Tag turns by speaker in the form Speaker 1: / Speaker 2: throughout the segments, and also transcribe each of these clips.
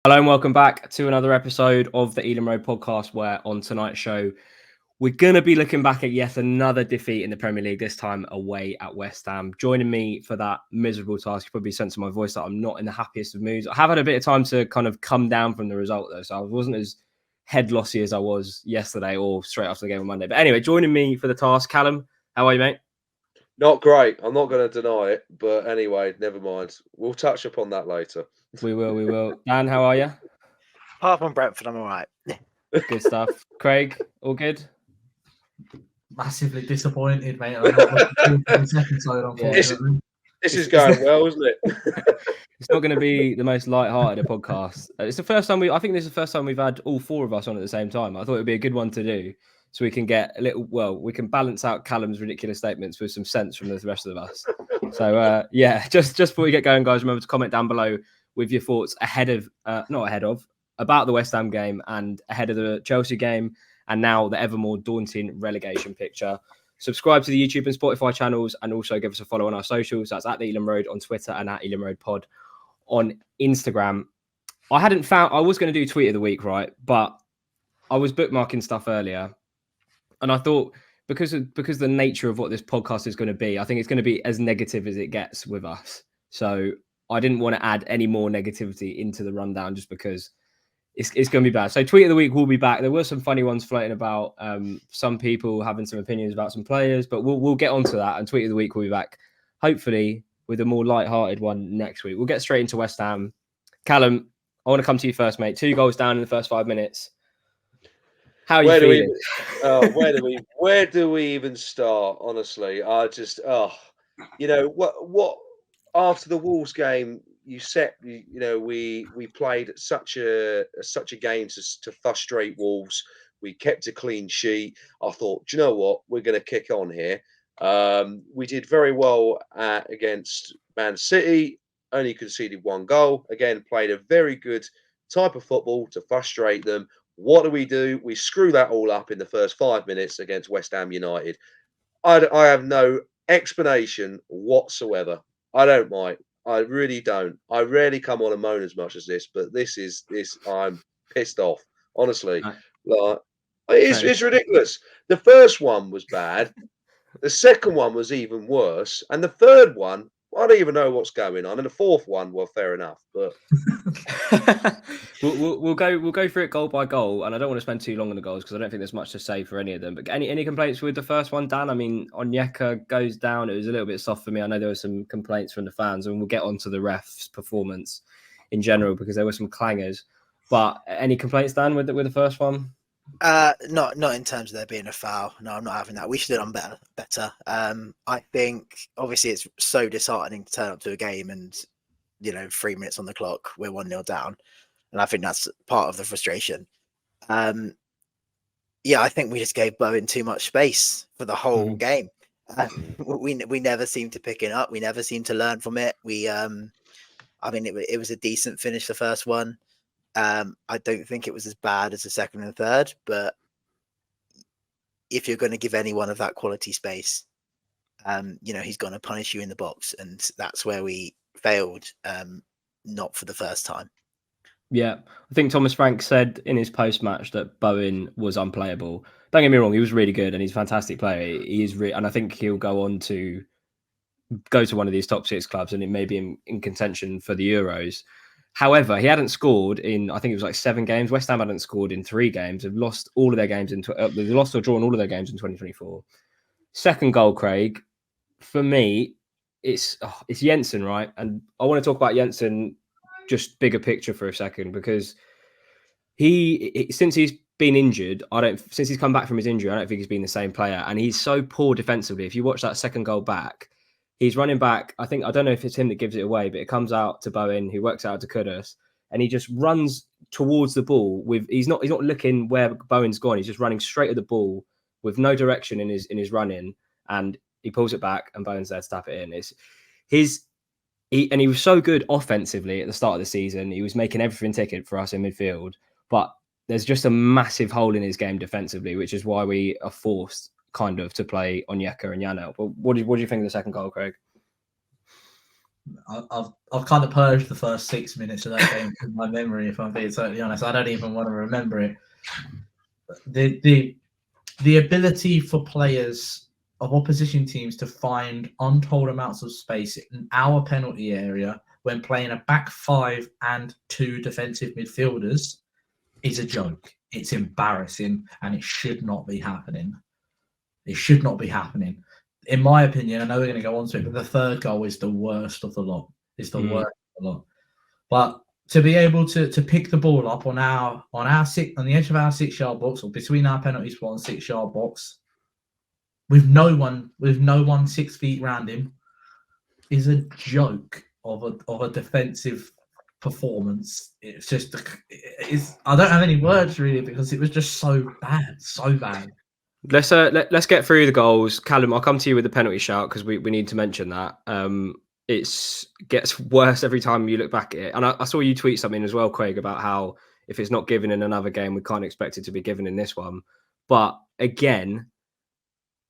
Speaker 1: Hello and welcome back to another episode of the Elam Road podcast, where on tonight's show, we're going to be looking back at yet another defeat in the Premier League, this time away at West Ham. Joining me for that miserable task, you probably sense in my voice that I'm not in the happiest of moods. I have had a bit of time to kind of come down from the result, though, so I wasn't as head lossy as I was yesterday or straight after the game on Monday. But anyway, joining me for the task, Callum, how are you, mate?
Speaker 2: Not great. I'm not going to deny it, but anyway, never mind. We'll touch upon that later.
Speaker 1: We will. Dan, how are you?
Speaker 3: Apart from Brentford, I'm all right.
Speaker 1: Good stuff. Craig, all good?
Speaker 4: Massively disappointed, mate. I'm not looking forward to the second side, unfortunately.
Speaker 2: This is going well, isn't it?
Speaker 1: It's not going to be the most light-hearted podcast. It's the first time I think this is the first time we've had all four of us on at the same time. I thought it would be a good one to do, so we can get a little. Well, we can balance out Callum's ridiculous statements with some sense from the rest of us. So just before we get going, guys, remember to comment down below with your thoughts about the West Ham game and ahead of the Chelsea game, and now the ever more daunting relegation picture. Subscribe to the YouTube and Spotify channels, and also give us a follow on our socials. That's at the Elam Road on Twitter and at Elam Road Pod on Instagram. I was going to do tweet of the week, right? But I was bookmarking stuff earlier, and I thought because the nature of what this podcast is going to be, I think it's going to be as negative as it gets with us. So I didn't want to add any more negativity into the rundown just because it's going to be bad. So tweet of the week will be back. There were some funny ones floating about, some people having some opinions about some players, but we'll get onto that. And tweet of the week will be back, hopefully, with a more light-hearted one next week. We'll get straight into West Ham. Callum, I want to come to you first, mate. 2 goals down in the first 5 minutes. How are you feeling?
Speaker 2: Where do we even start? Honestly, I just what after the Wolves game, we played such a game to frustrate Wolves. We kept a clean sheet. I thought, do you know what? We're going to kick on here. We did very well against Man City. Only conceded 1 goal. Again, played a very good type of football to frustrate them. What do? We screw that all up in the first 5 minutes against West Ham United. I have no explanation whatsoever. I don't mind. I really don't. I rarely come on and moan as much as this, but this. I'm pissed off. Honestly, it's ridiculous. The first one was bad. The second one was even worse, and the third one, I don't even know what's going on. And the fourth one, well, fair enough, but
Speaker 1: we'll go through it goal by goal, and I don't want to spend too long on the goals because I don't think there's much to say for any of them. But any complaints with the first one, Dan? I mean, Onyeka goes down. It was a little bit soft for me. I know there were some complaints from the fans, and we'll get onto the ref's performance in general because there were some clangers. But any complaints, Dan, with the first one?
Speaker 3: Not in terms of there being a foul. No, I'm not having that. We should have done better. I think obviously it's so disheartening to turn up to a game and 3 minutes on the clock, we're 1-0 down, and I think that's part of the frustration. I think we just gave Bowen too much space for the whole game. We never seemed to pick it up. We never seemed to learn from it. It was a decent finish, the first one. I don't think it was as bad as the second and third, but if you're going to give anyone of that quality space, he's going to punish you in the box, and that's where we failed, not for the first time.
Speaker 1: Yeah, I think Thomas Frank said in his post-match that Bowen was unplayable. Don't get me wrong, he was really good and he's a fantastic player. He is, and I think he'll go on to go to one of these top 6 clubs, and it may be in contention for the Euros. However, he hadn't scored in, I think it was like 7 games. West Ham hadn't scored in 3 games. They've lost all of their games they've lost or drawn all of their games in 2024. Second goal, Craig, for me, it's Jensen, right? And I want to talk about Jensen, just bigger picture for a second, because since he's been injured, since he's come back from his injury, I don't think he's been the same player. And he's so poor defensively. If you watch that second goal back, he's running back. I don't know if it's him that gives it away, but it comes out to Bowen, who works out to Kudus, and he just runs towards the ball he's not looking where Bowen's gone. He's just running straight at the ball with no direction in his running, and he pulls it back, and Bowen's there to tap it in. He was so good offensively at the start of the season. He was making everything tick for us in midfield, but there's just a massive hole in his game defensively, which is why we are forced kind of to play Onyeka and Janelt. But what do you think of the second goal, Craig?
Speaker 4: I've kind of purged the first 6 minutes of that game from my memory. If I'm being totally honest, I don't even want to remember it. The ability for players of opposition teams to find untold amounts of space in our penalty area when playing a back five and 2 defensive midfielders is a joke. It's embarrassing, and it should not be happening. It should not be happening. In my opinion, I know we're going to go on to it, but the third goal is the worst of the lot. It's the worst of the lot. But to be able to pick the ball up on the edge of our 6-yard box, or between our penalty spot and 6-yard box, with no one 6 feet round him, is a joke of a defensive performance. It's just, I don't have any words really, because it was just so bad.
Speaker 1: Let's get through the goals. Callum, I'll come to you with the penalty shout because we need to mention that. It gets worse every time you look back at it. And I saw you tweet something as well, Craig, about how if it's not given in another game, we can't expect it to be given in this one. But again,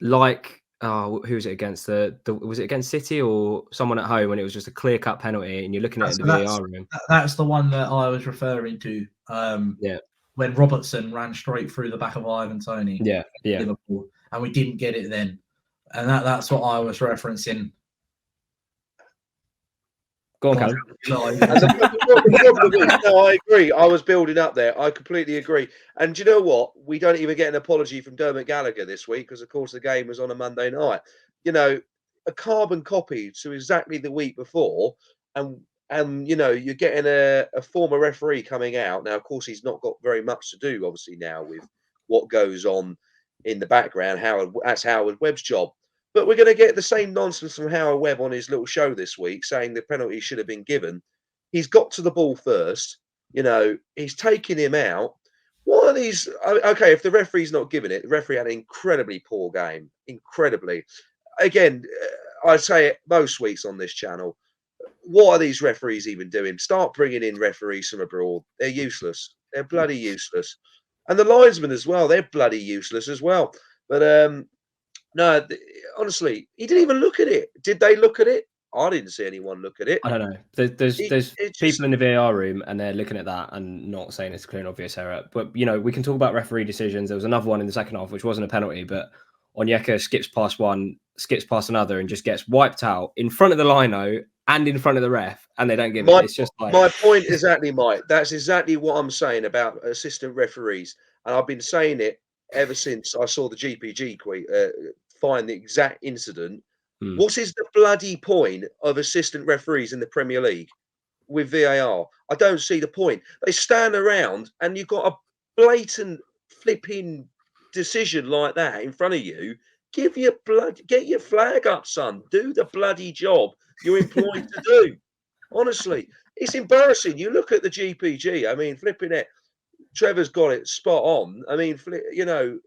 Speaker 1: like, who was it against? Was it against City or someone at home when it was just a clear-cut penalty and you're looking at it in the VAR room?
Speaker 4: That's the one that I was referring to. When Robertson ran straight through the back of Ivan Toney.
Speaker 1: Yeah.
Speaker 4: Liverpool, and we didn't get it then. And that's what I was referencing.
Speaker 1: Go on, Callum.
Speaker 2: No, I agree. I was building up there. I completely agree. And do you know what? We don't even get an apology from Dermot Gallagher this week because, of course, the game was on a Monday night. You know, a carbon copy to exactly the week before, and you know, you're getting a former referee coming out. Now, of course, he's not got very much to do, obviously, now with what goes on in the background. That's Howard Webb's job. But we're going to get the same nonsense from Howard Webb on his little show this week, saying the penalty should have been given. He's got to the ball first. You know, he's taking him out. What are these? Okay, if the referee's not giving it, the referee had an incredibly poor game. Incredibly. Again, I say it most weeks on this channel. What are these referees even doing? Start bringing in referees from abroad. They're useless. They're bloody useless. And the linesmen as well. They're bloody useless as well. But no, honestly, he didn't even look at it. Did they look at it? I didn't see anyone look at it.
Speaker 1: I don't know. There's people in the VAR room and they're looking at that and not saying it's a clear and obvious error. But, you know, we can talk about referee decisions. There was another one in the second half, which wasn't a penalty, but Onyeka skips past one, skips past another and just gets wiped out in front of the lino and in front of the ref, and they don't give it. It's just like...
Speaker 2: My point exactly, Mike. That's exactly what I'm saying about assistant referees. And I've been saying it ever since I saw the GPG find the exact incident. What is the bloody point of assistant referees in the Premier League with VAR? I don't see the point. They stand around and you've got a blatant flipping decision like that in front of you. Get your flag up, son. Do the bloody job you're employed to do. Honestly, it's embarrassing. You look at the GPG. I mean, flipping it. Trevor's got it spot on. I mean, you know,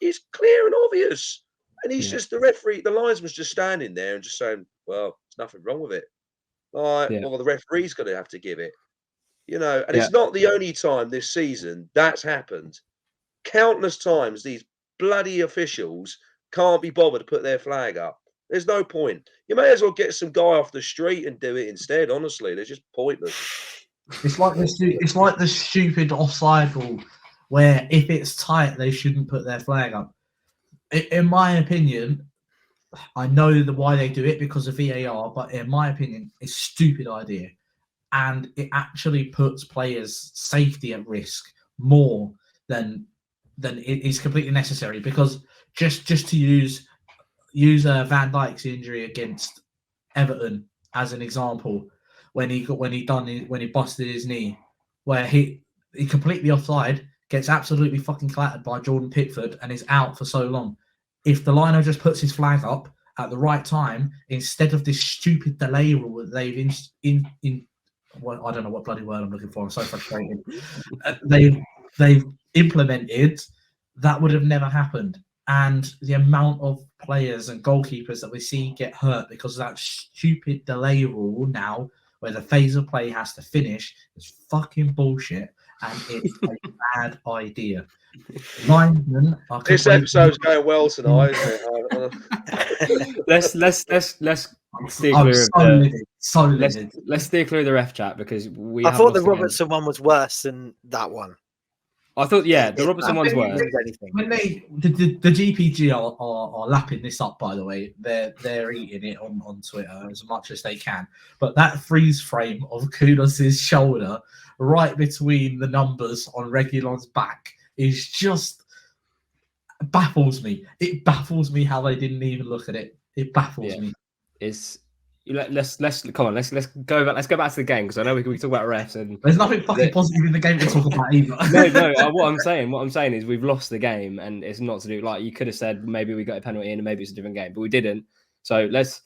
Speaker 2: it's clear and obvious. And he's just the referee. The linesman's just standing there and just saying, "Well, there's nothing wrong with it." Well, the referee's going to have to give it. You know, and it's not the only time this season that's happened. Countless times, these bloody officials can't be bothered to put their flag up. There's no point. You may as well get some guy off the street and do it instead. Honestly, they're just pointless.
Speaker 4: It's like the stupid offside rule, where if it's tight, they shouldn't put their flag up. In my opinion, I know why they do it because of VAR, but in my opinion, it's a stupid idea. And it actually puts players' safety at risk more than it is completely necessary. Because just to use Van Dijk's injury against Everton as an example, when he busted his knee, where he completely offside, gets absolutely fucking clattered by Jordan Pickford and is out for so long. If the liner just puts his flag up at the right time, instead of this stupid delay rule that they've well, I don't know what bloody word I'm looking for. I'm so frustrated. They've implemented, that would have never happened. And the amount of players and goalkeepers that we see get hurt because of that stupid delay rule now, where the phase of play has to finish, is fucking bullshit. And it's a bad idea. Linesmen
Speaker 2: This episode's going well tonight, isn't it?
Speaker 1: Let's steer
Speaker 4: I'm
Speaker 1: clear of
Speaker 4: so
Speaker 1: the.
Speaker 4: livid. So livid.
Speaker 1: Let's steer clear of the ref chat because we.
Speaker 3: I
Speaker 1: have
Speaker 3: thought the
Speaker 1: lost again.
Speaker 3: Robertson one was worse than that one.
Speaker 1: I thought, yeah, the
Speaker 3: It-
Speaker 1: Robertson
Speaker 4: I
Speaker 1: one's
Speaker 4: think
Speaker 1: worse.
Speaker 3: anything.
Speaker 4: When the GPG are lapping this up, by the way, they're eating it on Twitter as much as they can. But that freeze frame of Kudos's shoulder right between the numbers on Reguilon's back is just baffles me. It baffles me how they didn't even look at it. It baffles
Speaker 1: Yeah.
Speaker 4: me.
Speaker 1: It's let's come on. Let's go back. Let's go back to the game because I know we can talk about refs and
Speaker 4: There's nothing fucking positive in the game to talk about either.
Speaker 1: no. What I'm saying is we've lost the game, and it's not to do like you could have said maybe we got a penalty in and maybe it's a different game, but we didn't. So let's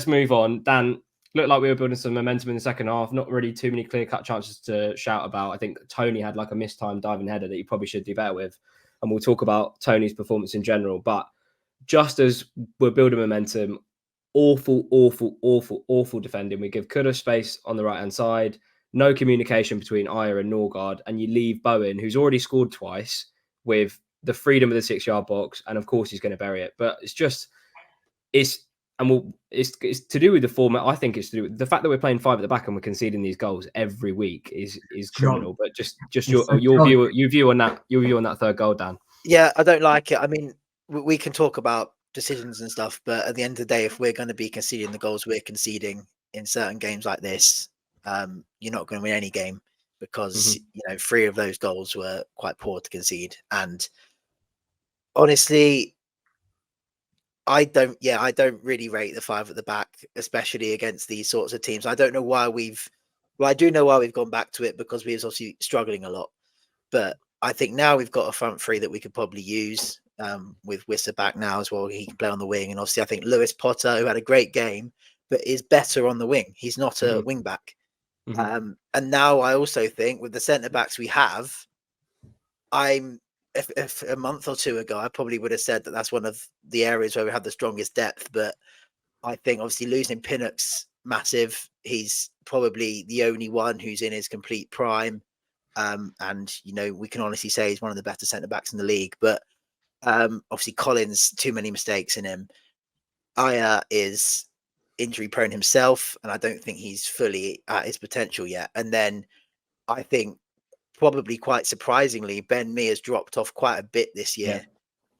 Speaker 1: move on. Dan, looked like we were building some momentum in the second half. Not really too many clear cut chances to shout about. I think Tony had like a mistimed diving header that he probably should do better with, and we'll talk about Tony's performance in general. But just as we're building momentum, awful defending. We give Kudus space on the right hand side. No communication between Ayer and Norgard, and you leave Bowen, who's already scored twice, with the freedom of the 6-yard box, and of course he's going to bury it. But it's to do with the format. I think it's to do with the fact that we're playing 5 at the back and we're conceding these goals every week is criminal. But just your view on that third goal, Dan.
Speaker 3: Yeah, I don't like it. I mean, we can talk about decisions and stuff, but at the end of the day, if we're going to be conceding the goals we're conceding in certain games like this, you're not going to win any game because 3 of those goals were quite poor to concede. And honestly, I don't really rate the 5 at the back, especially against these sorts of teams. I don't know why I do know why we've gone back to it because we was obviously struggling a lot, but I think now we've got a front 3 that we could probably use. With Wissa back now as well, he can play on the wing, and obviously I think Lewis Potter, who had a great game, but is better on the wing. He's not a wing back. And now I also think with the centre backs we have, if a month or 2 ago I probably would have said that that's one of the areas where we have the strongest depth. But I think obviously losing Pinnock's massive. He's probably the only one who's in his complete prime, and we can honestly say he's one of the better centre backs in the league. But obviously Collins, too many mistakes in him. Ayer is injury prone himself, and I don't think he's fully at his potential yet. And then I think probably quite surprisingly, Ben Mee has dropped off quite a bit this year.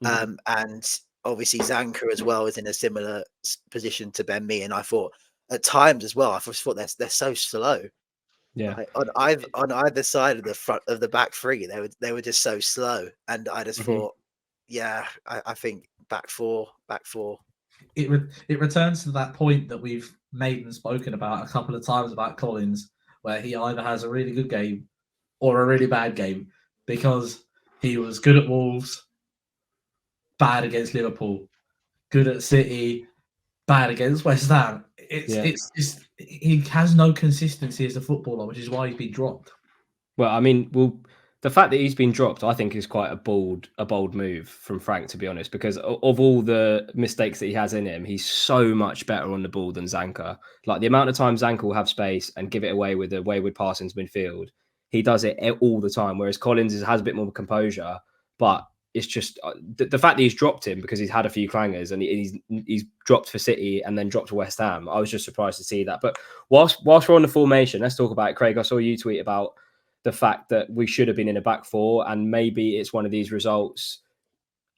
Speaker 3: And obviously Zanka as well is in a similar position to Ben Mee. And I thought at times as well, I just thought they're so slow.
Speaker 1: Yeah.
Speaker 3: Like on either side of the front of the back 3, they were just so slow. And I just thought, yeah, I think back four.
Speaker 4: It returns to that point that we've made and spoken about a couple of times about Collins, where he either has a really good game or a really bad game, because he was good at Wolves, bad against Liverpool, good at City, bad against West Ham. It's just he has no consistency as a footballer, which is why he's been dropped.
Speaker 1: Well, I mean, the fact that he's been dropped, I think, is quite a bold move from Frank, to be honest, because of all the mistakes that he has in him, he's so much better on the ball than Zanka. Like the amount of time Zanka will have space and give it away with a wayward pass into midfield, he does it all the time. Whereas Collins has a bit more composure, but it's just the fact that he's dropped him because he's had a few clangers and he's dropped for City and then dropped to West Ham. I was just surprised to see that. But whilst we're on the formation, let's talk about it. Craig, I saw you tweet about the fact that we should have been in a back 4, and maybe it's one of these results,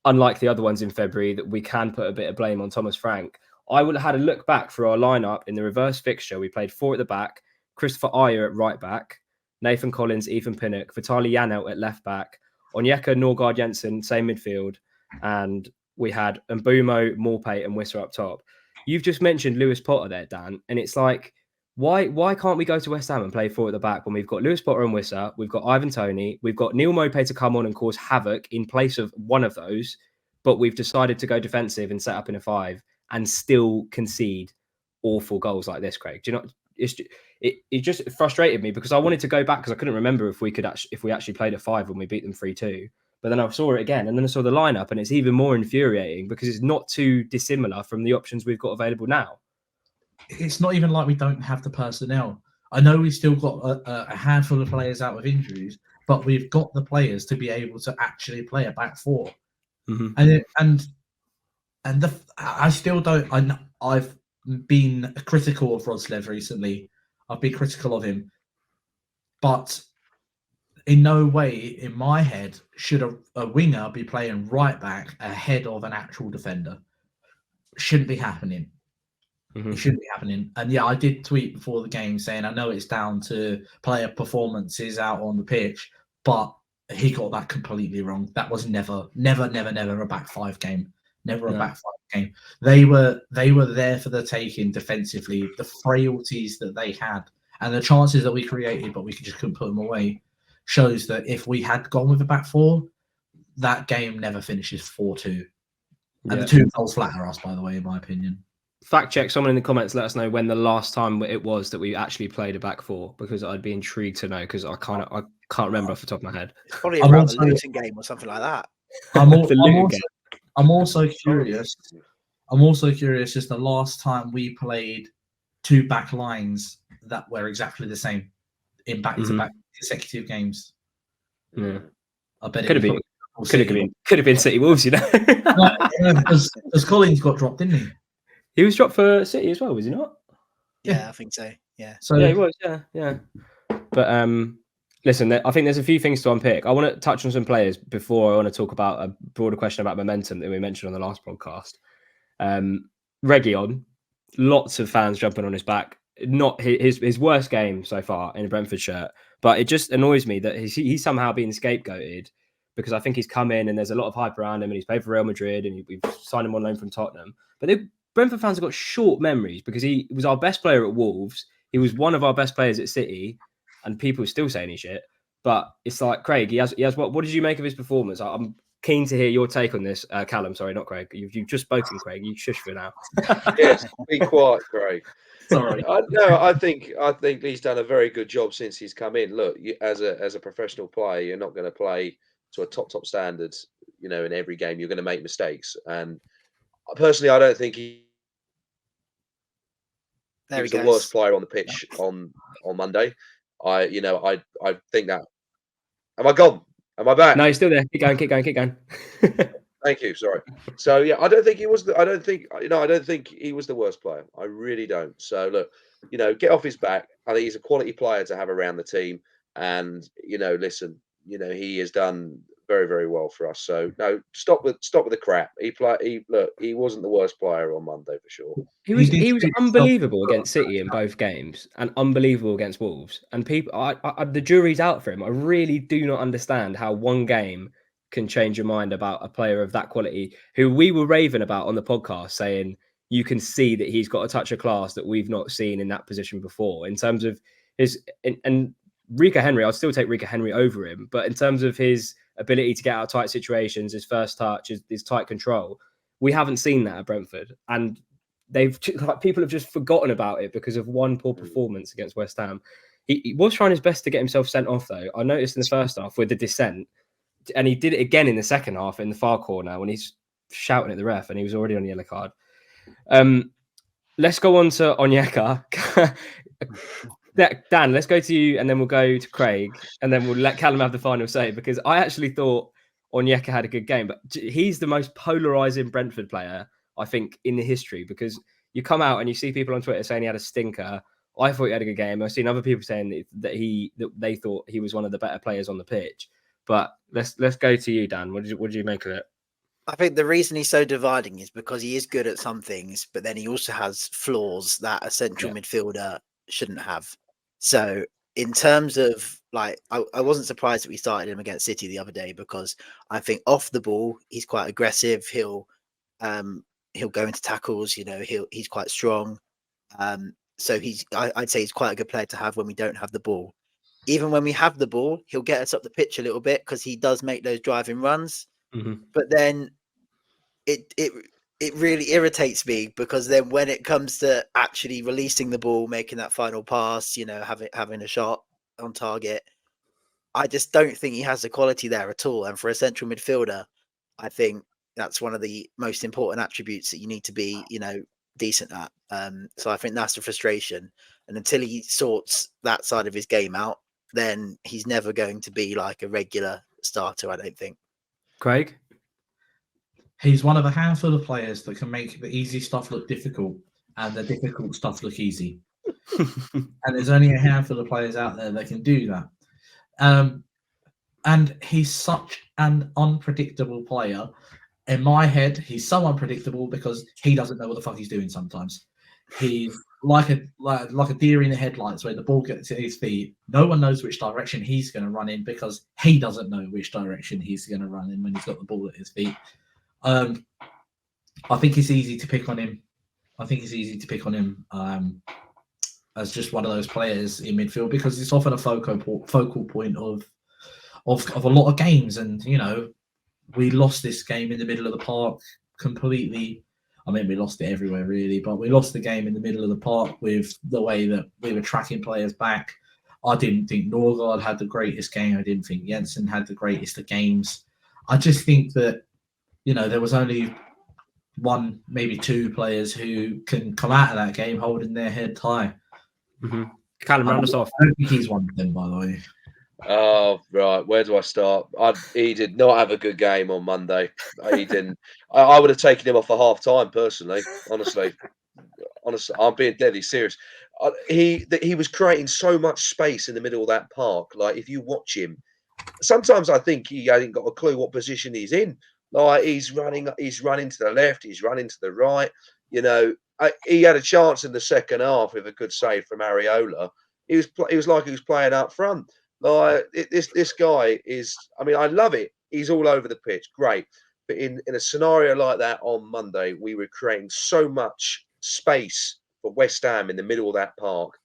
Speaker 1: unlike the other ones in February, that we can put a bit of blame on Thomas Frank. I would have had a look back for our lineup in the reverse fixture. We played 4 at the back, Christopher Ayer at right back, Nathan Collins, Ethan Pinnock, Vitaly Janelt at left back, Onyeka, Norgard Jensen, same midfield, and we had Mbumo, Morpay and Wissa up top. You've just mentioned Lewis Potter there, Dan, and it's like, why can't we go to West Ham and play 4 at the back when we've got Lewis Potter and Wissa, we've got Ivan Toney, we've got Neil Maupay to come on and cause havoc in place of one of those, but we've decided to go defensive and set up in a 5 and still concede awful goals like this, Craig? Do you know? It just frustrated me because I wanted to go back because I couldn't remember if we actually played at 5 when we beat them 3-2. But then I saw it again, and then I saw the lineup, and it's even more infuriating because it's not too dissimilar from the options we've got available now.
Speaker 4: It's not even like we don't have the personnel. I know we've still got a handful of players out with injuries, but we've got the players to be able to actually play a back 4. I still don't. been critical of Roslev recently. I've been critical of him, but in no way, in my head, should a winger be playing right back ahead of an actual defender. Shouldn't be happening. It shouldn't be happening. And yeah, I did tweet before the game saying I know it's down to player performances out on the pitch, but he got that completely wrong. That was never a back five game. Never a back five game. They were there for the taking defensively. The frailties that they had and the chances that we created, but we just couldn't put them away, shows that if we had gone with a back four, that game never finishes 4-2. And the 2 goals flatter us, by the way, in my opinion.
Speaker 1: Fact check. Someone in the comments let us know when the last time it was that we actually played a back four, because I'd be intrigued to know, because I can't remember off the top of my head.
Speaker 3: It's probably around the Luton game or something like that.
Speaker 4: I'm also curious. I'm also curious. Is the last time we played 2 back lines that were exactly the same in back-to-back consecutive games?
Speaker 1: Yeah,
Speaker 4: I bet
Speaker 1: could have been City Wolves, you know.
Speaker 4: Because Collins got dropped, didn't he?
Speaker 1: He was dropped for City as well, was he not?
Speaker 3: Yeah, I think so. Yeah.
Speaker 4: So
Speaker 1: yeah, he was. Yeah. But listen, I think there's a few things to unpick. I want to touch on some players before I want to talk about a broader question about momentum that we mentioned on the last podcast. Reguilon, lots of fans jumping on his back. Not his worst game so far in a Brentford shirt, but it just annoys me that he's somehow being scapegoated, because I think he's come in and there's a lot of hype around him, and he's played for Real Madrid and we've signed him on loan from Tottenham. But Brentford fans have got short memories, because he was our best player at Wolves. He was one of our best players at City, and people are still saying he's shit. But it's like, Craig, he has what did you make of his performance? I'm keen to hear your take on this. Callum, sorry, not Craig. You've just spoken, Craig. You shush for now.
Speaker 2: Yes, be quiet, Craig.
Speaker 4: sorry.
Speaker 2: No, I think he's done a very good job since he's come in. Look, as a professional player, you're not going to play to a top standards. You know, in every game, you're going to make mistakes. And personally, I don't think he was the worst player on the pitch on Monday. I think that. Am I gone? Am I back?
Speaker 1: No, he's still there. Keep going.
Speaker 2: Thank you. Sorry. So yeah, I don't think he was. I don't think he was the worst player. I really don't. So look, get off his back. I think he's a quality player to have around the team. And listen, he has done very, very well for us. So no, stop with the crap. He wasn't the worst player on Monday for sure.
Speaker 1: He was unbelievable against City in both games, and unbelievable against Wolves. And people, the jury's out for him. I really do not understand how one game can change your mind about a player of that quality, who we were raving about on the podcast, saying you can see that he's got a touch of class that we've not seen in that position before. In terms of and Rico Henry, I'll still take Rico Henry over him, but in terms of his ability to get out of tight situations, his first touch, his tight control, we haven't seen that at Brentford, and people have just forgotten about it because of one poor performance against West Ham. He was trying his best to get himself sent off, though. I noticed in the first half with the dissent, and he did it again in the second half in the far corner when he's shouting at the ref, and he was already on the yellow card. Let's go on to Onyeka. Dan, let's go to you, and then we'll go to Craig, and then we'll let Callum have the final say, because I actually thought Onyeka had a good game, but he's the most polarizing Brentford player, I think, in the history, because you come out and you see people on Twitter saying he had a stinker. I thought he had a good game. I've seen other people saying that they thought he was one of the better players on the pitch. But let's go to you, Dan. What did you make of it?
Speaker 3: I think the reason he's so dividing is because he is good at some things, but then he also has flaws that a central midfielder shouldn't have. So in terms of, like, I wasn't surprised that we started him against City the other day, because I think off the ball he's quite aggressive. He'll go into tackles. He's quite strong. So I'd say he's quite a good player to have when we don't have the ball. Even when we have the ball, he'll get us up the pitch a little bit, because he does make those driving runs. Mm-hmm. But then it really irritates me, because then when it comes to actually releasing the ball, making that final pass, having a shot on target, I just don't think he has the quality there at all. And for a central midfielder, I think that's one of the most important attributes that you need to be, decent at. So I think that's the frustration. And until he sorts that side of his game out, then he's never going to be like a regular starter, I don't think.
Speaker 1: Craig?
Speaker 4: He's one of a handful of players that can make the easy stuff look difficult. and the difficult stuff look easy. And there's only a handful of players out there that can do that. And he's such an unpredictable player. In my head, he's so unpredictable because he doesn't know what the fuck he's doing sometimes. He's like a deer in the headlights where the ball gets at his feet. No one knows which direction he's going to run in because he doesn't know which direction he's going to run in when he's got the ball at his feet. I think it's easy to pick on him. As just one of those players in midfield because it's often a focal point of a lot of games. And, you know, we lost this game in the middle of the park completely. I mean, we lost it everywhere, really, but we lost the game in the middle of the park with the way that we were tracking players back. I didn't think Norgard had the greatest game. I didn't think Jensen had the greatest of games. I just think that, you know, there was only one, maybe two players who can come out of that game holding their head high.
Speaker 1: Mm-hmm. Callum, round us off.
Speaker 4: I don't think he's one of them, by the way.
Speaker 2: Oh, right. Where do I start? He did not have a good game on Monday. He didn't. I would have taken him off for half time, personally. Honestly, I'm being deadly serious. He was creating so much space in the middle of that park. Like, if you watch him, sometimes I think he hasn't got a clue what position he's in. Like, he's running to the left, he's running to the right. You know, he had a chance in the second half with a good save from Areola. He was like he was playing up front. Like, this guy is. I mean, I love it. He's all over the pitch, great. But in a scenario like that on Monday, we were creating so much space for West Ham in the middle of that park,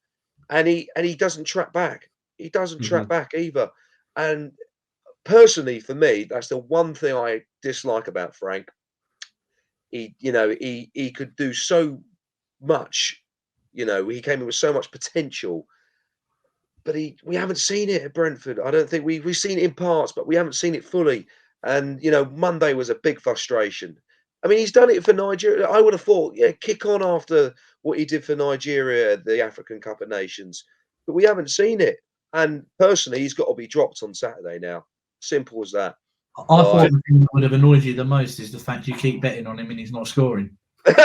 Speaker 2: and he doesn't track back. He doesn't track back either. And personally, for me, that's the one thing I dislike about Frank. He could do so much. You know, he came in with so much potential, but we haven't seen it at Brentford. I don't think we've seen it in parts, but we haven't seen it fully. And, you know, Monday was a big frustration. I mean, he's done it for Nigeria. I would have thought, yeah, kick on after what he did for Nigeria, the African Cup of Nations. But we haven't seen it. And personally, he's got to be dropped on Saturday now. Simple as that.
Speaker 4: I thought the thing that would have annoyed you the most is the fact you keep betting on him and he's not scoring.
Speaker 3: Could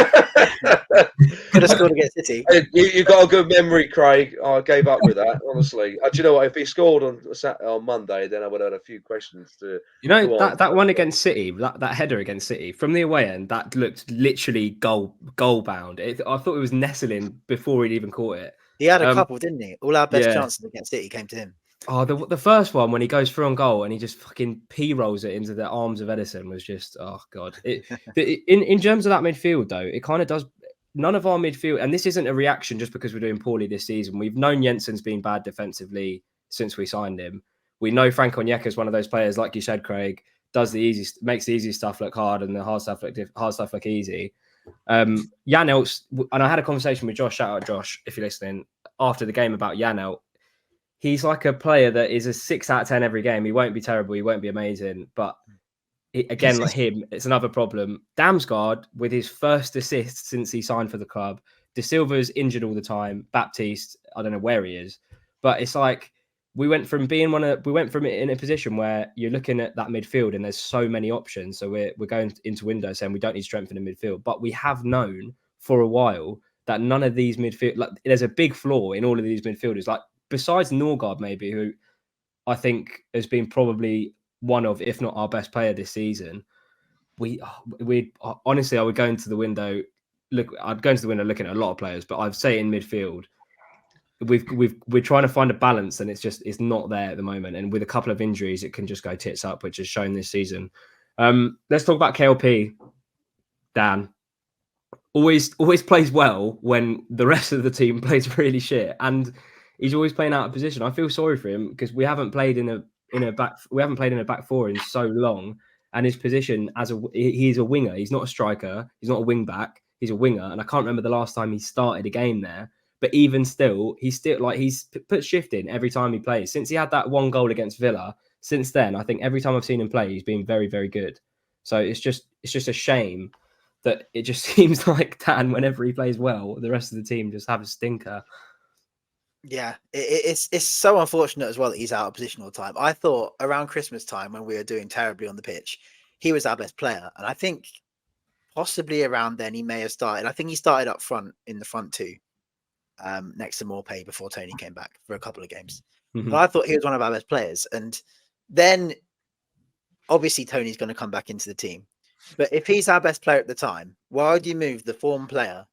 Speaker 3: have scored against City.
Speaker 2: You got a good memory, Craig. I gave up with that, honestly. Do you know what? If he scored on Monday, then I would have had a few questions to.
Speaker 1: You know, that one against City, that header against City from the away end, that looked literally goal bound. I thought it was nestling before he'd even caught it.
Speaker 3: He had a couple, didn't he? All our best chances against City came to him.
Speaker 1: Oh, the first one when he goes through on goal and he just fucking p-rolls it into the arms of Edison was just, oh god. In terms of that midfield though, it kind of does. None of our midfield, and this isn't a reaction just because we're doing poorly this season. We've known Jensen's been bad defensively since we signed him. We know Frank Onyeka is one of those players, like you said, Craig, makes the easy stuff look hard and the hard stuff look easy. Janelt, and I had a conversation with Josh. Shout out Josh if you're listening after the game about Janelt. He's like a player that is a 6 out of 10 every game. He won't be terrible. He won't be amazing. But again, like him, it's another problem. Damsgaard, with his first assist since he signed for the club. De Silva's injured all the time. Baptiste, I don't know where he is. But it's like we went from in a position where you're looking at that midfield and there's so many options. So we're going into window saying we don't need strength in the midfield. But we have known for a while that none of these midfield, like there's a big flaw in all of these midfielders. Like, besides Norgard, maybe, who I think has been probably one of, if not our best player this season, we honestly, I would go into the window. I'd go into the window looking at a lot of players, but I'd say in midfield, we're trying to find a balance, and it's not there at the moment. And with a couple of injuries, it can just go tits up, which is shown this season. Let's talk about KLP. Dan always plays well when the rest of the team plays really shit, and he's always playing out of position. I feel sorry for him because we haven't played in a back four in so long, and his position he's a winger. He's not a striker. He's not a wing back. He's a winger, and I can't remember the last time he started a game there. But even still, he's put shift in every time he plays. Since he had that one goal against Villa, since then, I think every time I've seen him play, he's been very, very good. So it's just a shame that it just seems like Dan, whenever he plays well, the rest of the team just have a stinker.
Speaker 3: Yeah, it's so unfortunate as well that he's out of position all the time. I thought around Christmas time when we were doing terribly on the pitch, he was our best player. And I think possibly around then he may have started. I think he started up front in the front two, next to Morpay before Tony came back for a couple of games. But I thought he was one of our best players. And then obviously Tony's going to come back into the team. But if he's our best player at the time, why would you move the form player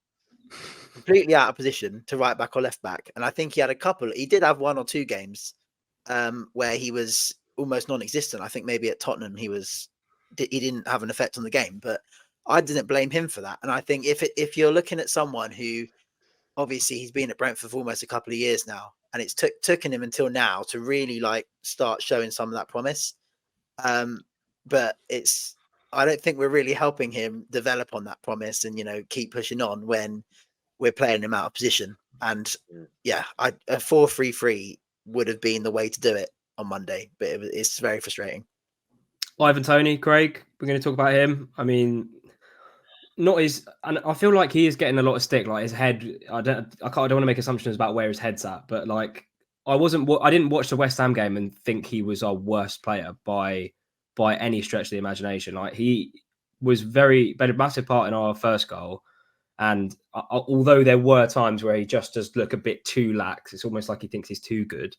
Speaker 3: completely out of position to right back or left back? And I think he did have 1 or 2 games where he was almost non-existent. I think maybe at Tottenham he didn't have an effect on the game, but I didn't blame him for that. And I think if you're looking at someone who obviously he's been at Brentford for almost a couple of years now, and it's taken him until now to really like start showing some of that promise. But I don't think we're really helping him develop on that promise and, keep pushing on when we're playing him out of position. And yeah, a 4-3-3 would have been the way to do it on Monday, but it's very frustrating.
Speaker 1: Ivan Toney, Craig, we're going to talk about him. I mean, and I feel like he is getting a lot of stick. Like his head, I don't want to make assumptions about where his head's at, but like I didn't watch the West Ham game and think he was our worst player by any stretch of the imagination. Like he was played a massive part in our first goal. And although there were times where he just does look a bit too lax, it's almost like he thinks he's too good.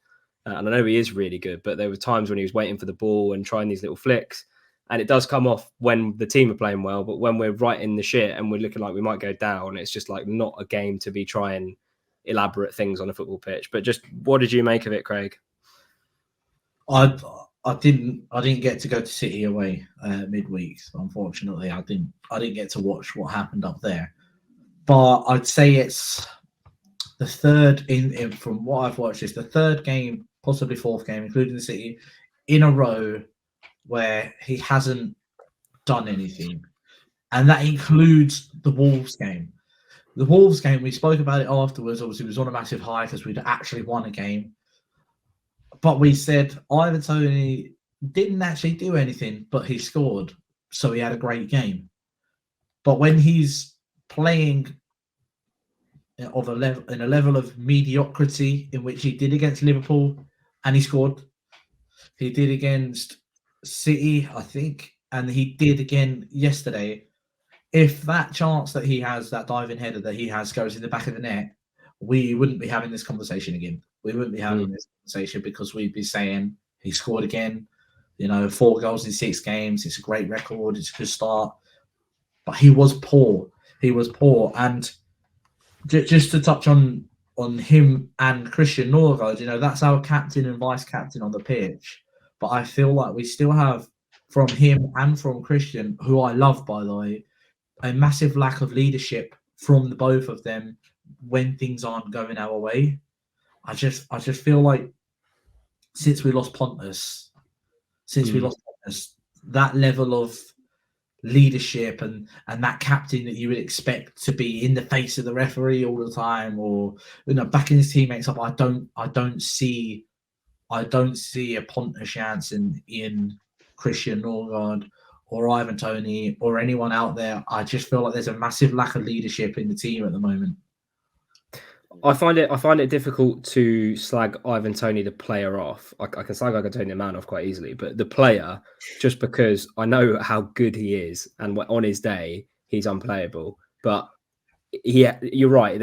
Speaker 1: And I know he is really good, but there were times when he was waiting for the ball and trying these little flicks. And it does come off when the team are playing well, but when we're right in the shit and we're looking like we might go down, it's just like not a game to be trying elaborate things on a football pitch. But just what did you make of it, Craig?
Speaker 4: I didn't get to go to City away midweek. So unfortunately, I didn't get to watch what happened up there. But I'd say it's the third from what I've watched, it's the third game, possibly fourth game, including the City, in a row where he hasn't done anything. And that includes the Wolves game. The Wolves game, we spoke about it afterwards. Obviously, it was on a massive high because we'd actually won a game. But we said Ivan Toney didn't actually do anything, but he scored. So he had a great game. But when he's playing in a level of mediocrity in which he did against Liverpool and he scored, he did against City, I think, and he did again yesterday. If that chance that he has, that diving header that he has, goes in the back of the net, we wouldn't be having this conversation again. We wouldn't be having this conversation because we'd be saying he scored again. 4 goals in 6 games. It's a great record. It's a good start. But he was poor. And just to touch on him and Christian Norgard, that's our captain and vice captain on the pitch. But I feel like we still have, from him and from Christian, who I love, by the way, a massive lack of leadership from the both of them when things aren't going our way. I just feel like since we lost Pontus, that level of leadership and that captain that you would expect to be in the face of the referee all the time, or backing his teammates up, I don't see a Pontus Janssen in Christian Norgard or Ivan Toney or anyone out there. I just feel like there's a massive lack of leadership in the team at the moment.
Speaker 1: I find it difficult to slag Ivan Toney, the player, off. I can slag Ivan Toney, the man, off quite easily, but the player, just because I know how good he is, and on his day he's unplayable. But yeah, you're right.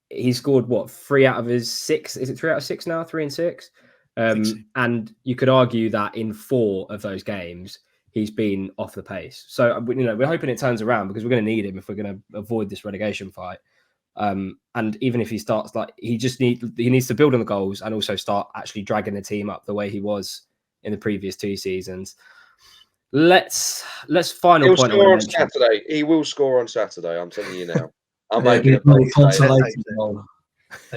Speaker 1: He scored what, 3 out of his 6? Is it 3 out of 6 now? 3 and 6. So. And you could argue that in 4 of those games he's been off the pace. So we're hoping it turns around because we're going to need him if we're going to avoid this relegation fight. And even if he starts, he needs to build on the goals and also start actually dragging the team up the way he was in the previous 2 seasons. Let's final point.
Speaker 2: He'll score on Saturday. He will score on Saturday. I'm telling you now. I'm making a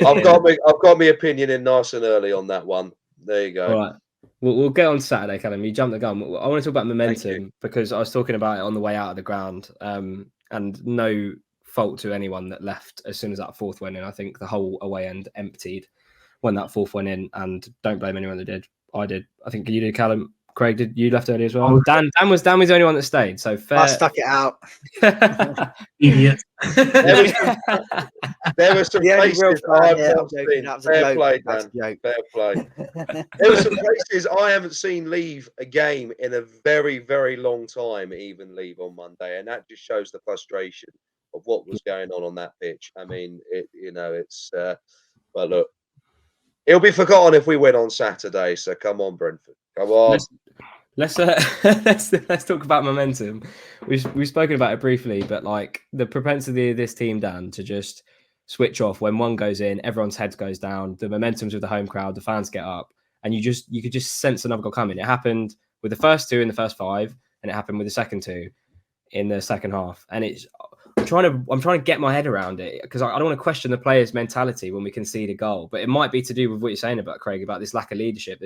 Speaker 2: I've got my opinion in nice and early on that one. There you go.
Speaker 1: All right. We'll get on Saturday, Callum. You jumped the gun. I want to talk about momentum because I was talking about it on the way out of the ground. And no fault to anyone that left as soon as that 4th went in. I think the whole away end emptied when that 4th went in, and don't blame anyone that did. I did. I think you did, Callum. Craig, did you left early as well? Dan was the only one that stayed. So fair.
Speaker 3: I stuck it out.
Speaker 4: Idiot.
Speaker 2: There were some
Speaker 3: The only real
Speaker 2: places
Speaker 3: fan
Speaker 2: I've
Speaker 3: here, I'm
Speaker 2: not
Speaker 3: joking,
Speaker 2: seen.
Speaker 3: that was a
Speaker 2: Fair
Speaker 3: joke,
Speaker 2: play,
Speaker 3: that's
Speaker 2: Dan.
Speaker 3: a joke.
Speaker 2: Fair play. There were some places I haven't seen leave a game in a very, very long time, even leave on Monday, and that just shows the frustration of what was going on that pitch. I mean, it's. Well, look, it'll be forgotten if we win on Saturday. So come on, Brentford, come on.
Speaker 1: Let's let's talk about momentum. We've spoken about it briefly, but like the propensity of this team, Dan, to just switch off when one goes in, everyone's heads goes down. The momentum's with the home crowd, the fans get up, and you could just sense another goal coming. It happened with the first two in the first five, and it happened with the second two in the second half. And I'm trying to get my head around it because I don't want to question the players' mentality when we concede a goal, but it might be to do with what you're saying about Craig about this lack of leadership.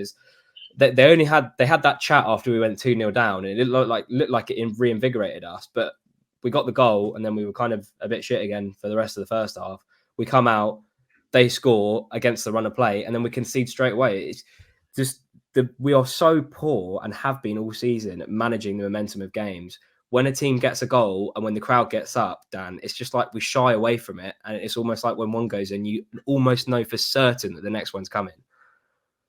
Speaker 1: They had that chat after we went 2-0 down, and it looked like it reinvigorated us. But we got the goal, and then we were kind of a bit shit again for the rest of the first half. We come out, they score against the run of play, and then we concede straight away. It's just we are so poor and have been all season at managing the momentum of games. When a team gets a goal and when the crowd gets up, Dan, it's just like we shy away from it, and it's almost like when one goes in, you almost know for certain that the next one's coming.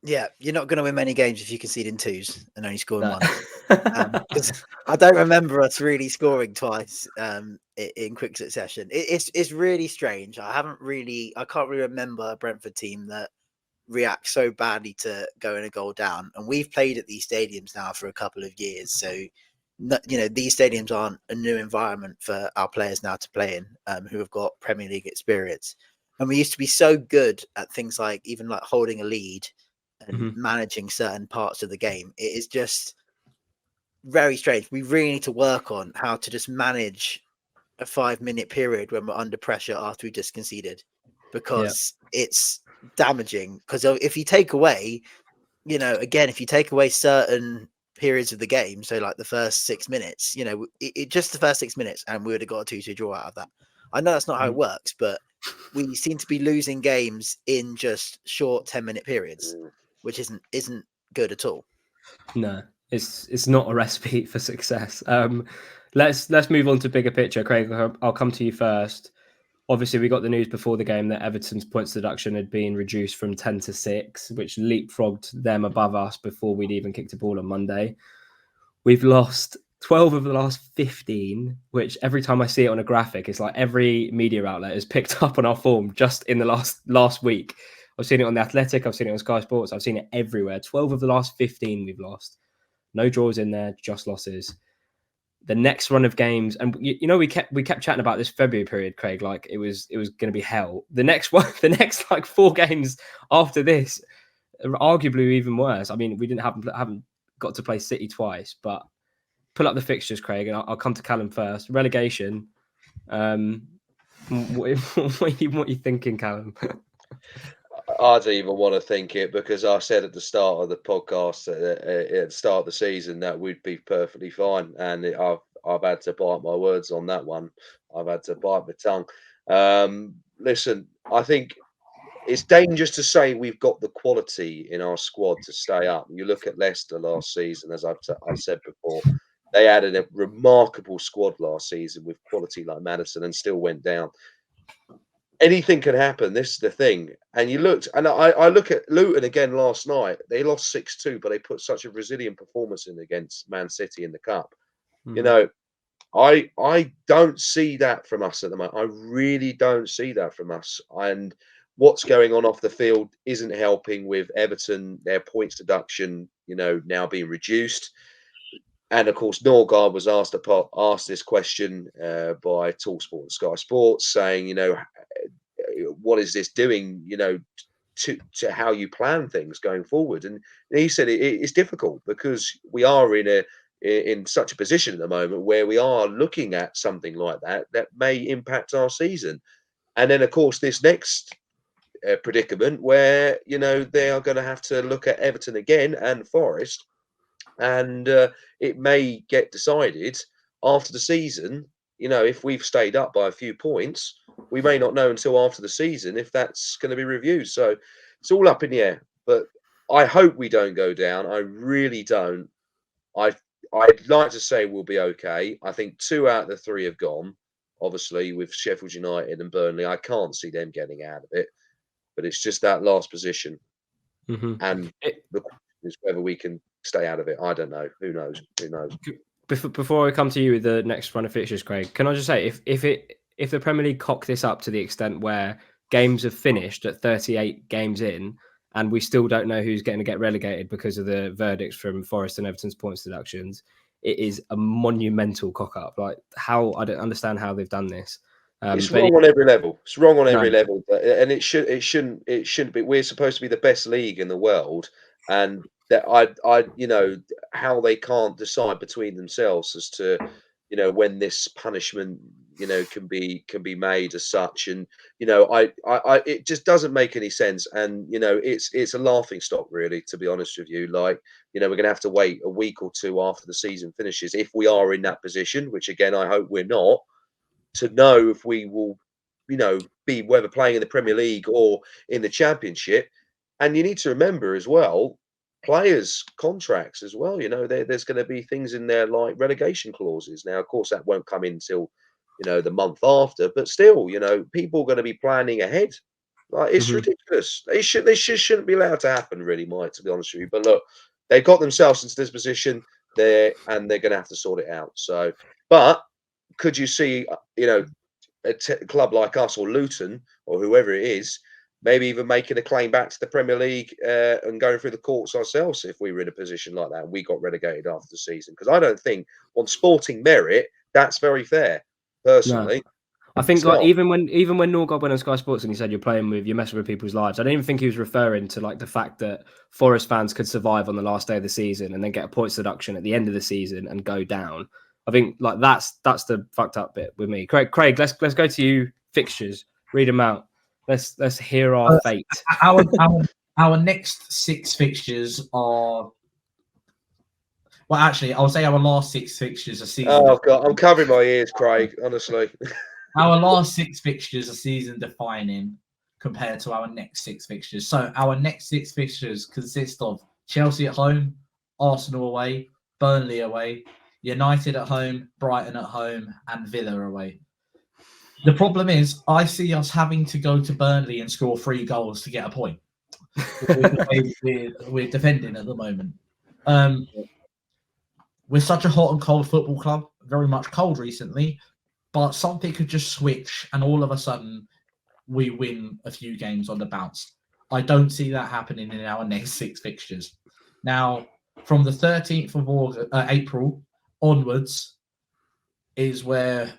Speaker 3: Yeah, you're not going to win many games if you concede in twos and only scoring
Speaker 1: No.
Speaker 3: one. Because I don't remember us really scoring twice in quick succession. It's really strange. I can't really remember a Brentford team that reacts so badly to going a goal down. And we've played at these stadiums now for a couple of years, so these stadiums aren't a new environment for our players now to play in, who have got Premier League experience. And we used to be so good at things like even like holding a lead and managing certain parts of the game. It is just very strange. We really need to work on how to just manage a 5-minute period when we're under pressure after we just conceded, because it's damaging. Because if you take away, if you take away certain periods of the game, so like the first 6 minutes, just the first 6 minutes, and we would have got a 2-2 draw out of that. I know that's not how it works, but we seem to be losing games in just short 10-minute periods, which isn't good at all.
Speaker 1: No, it's not a recipe for success. Let's move on to bigger picture. Craig, I'll come to you first. Obviously, we got the news before the game that Everton's points deduction had been reduced from 10 to 6, which leapfrogged them above us before we'd even kicked a ball on Monday. We've lost 12 of the last 15, which every time I see it on a graphic, it's like every media outlet has picked up on our form just in the last week. I've seen it on The Athletic, I've seen it on Sky Sports, I've seen it everywhere. 12 of the last 15 we've lost. No draws in there, just losses. The next run of games, and we kept chatting about this February period, Craig, like it was going to be hell. The next like 4 games after this are arguably even worse. I mean, we haven't got to play City twice, but pull up the fixtures, Craig, and I'll come to Callum first. Relegation. What are you thinking, Callum?
Speaker 2: I don't even want to think it, because I said at the start of the podcast, at the start of the season, that we'd be perfectly fine, and I've had to bite my words on that one. I've had to bite my tongue. Listen, I think it's dangerous to say we've got the quality in our squad to stay up. You look at Leicester last season, as I've said before, they added a remarkable squad last season with quality like Maddison and still went down. Anything can happen. This is the thing. And you looked, and I look at Luton again last night. They lost 6-2, but they put such a resilient performance in against Man City in the cup. I don't see that from us at the moment. I really don't see that from us. And what's going on off the field isn't helping with Everton, their points deduction, now being reduced. And of course, Norgard was asked this question by Talksport and Sky Sports, saying, what is this doing, to how you plan things going forward? And he said it's difficult because we are in such a position at the moment where we are looking at something like that may impact our season. And then, of course, this next predicament where, they are going to have to look at Everton again and Forest. And it may get decided after the season. If we've stayed up by a few points, we may not know until after the season if that's going to be reviewed. So it's all up in the air. But I hope we don't go down. I really don't. I'd like to say we'll be okay. I think 2 out of the 3 have gone obviously, with Sheffield United and Burnley. I can't see them getting out of it, but it's just that last position. And the question is whether we can stay out of it. I don't know. Who knows? Who knows?
Speaker 1: Before I come to you with the next run of fixtures, Craig, can I just say if the Premier League cock this up to the extent where games have finished at 38 games in, and we still don't know who's going to get relegated because of the verdicts from Forest and Everton's points deductions, it is a monumental cock up. Like, how, I don't understand how they've done this.
Speaker 2: It's wrong on every level. It's wrong on every level, and it shouldn't be. We're supposed to be the best league in the world, and that I you know, how they can't decide between themselves as to, you know, when this punishment, you know, can be made as such. And you know, I it just doesn't make any sense. And you know, it's a laughing stock, really, to be honest with you. Like, you know, we're gonna have to wait a week or two after the season finishes, if we are in that position, which again I hope we're not, to know if we will, you know, be whether playing in the Premier League or in the Championship. And you need to remember as well, players' contracts as well. You know, there's going to be things in there like relegation clauses. Now, of course, that won't come in until, you know, the month after, but still, you know, people are going to be planning ahead. Like, it's ridiculous. They shouldn't be allowed to happen, really, Mike, to be honest with you. But look, they've got themselves into this position there, and they're going to have to sort it out. So, but could you see, you know, a club like us or Luton or whoever it is, maybe even making a claim back to the Premier League and going through the courts ourselves if we were in a position like that and we got relegated after the season? Because I don't think on sporting merit that's very fair, personally.
Speaker 1: No. I think like even when Norgard went on Sky Sports and he said you're messing with people's lives, I don't even think he was referring to like the fact that Forest fans could survive on the last day of the season and then get a points deduction at the end of the season and go down. I think like that's the fucked up bit with me. Craig, let's go to you. Fixtures, read them out. Let's hear our fate.
Speaker 4: Our next 6 fixtures are. Well, actually, I'll say our last 6 fixtures are season.
Speaker 2: Oh God, I'm covering my ears, Craig. Honestly,
Speaker 4: our last 6 fixtures are season defining compared to our next 6 fixtures. So our next 6 fixtures consist of Chelsea at home, Arsenal away, Burnley away, United at home, Brighton at home, and Villa away. The problem is, I see us having to go to Burnley and score 3 goals to get a point. We're defending at the moment. We're such a hot and cold football club, very much cold recently, but something could just switch and all of a sudden we win a few games on the bounce. I don't see that happening in our next 6 fixtures. Now, from the 13th of April onwards is where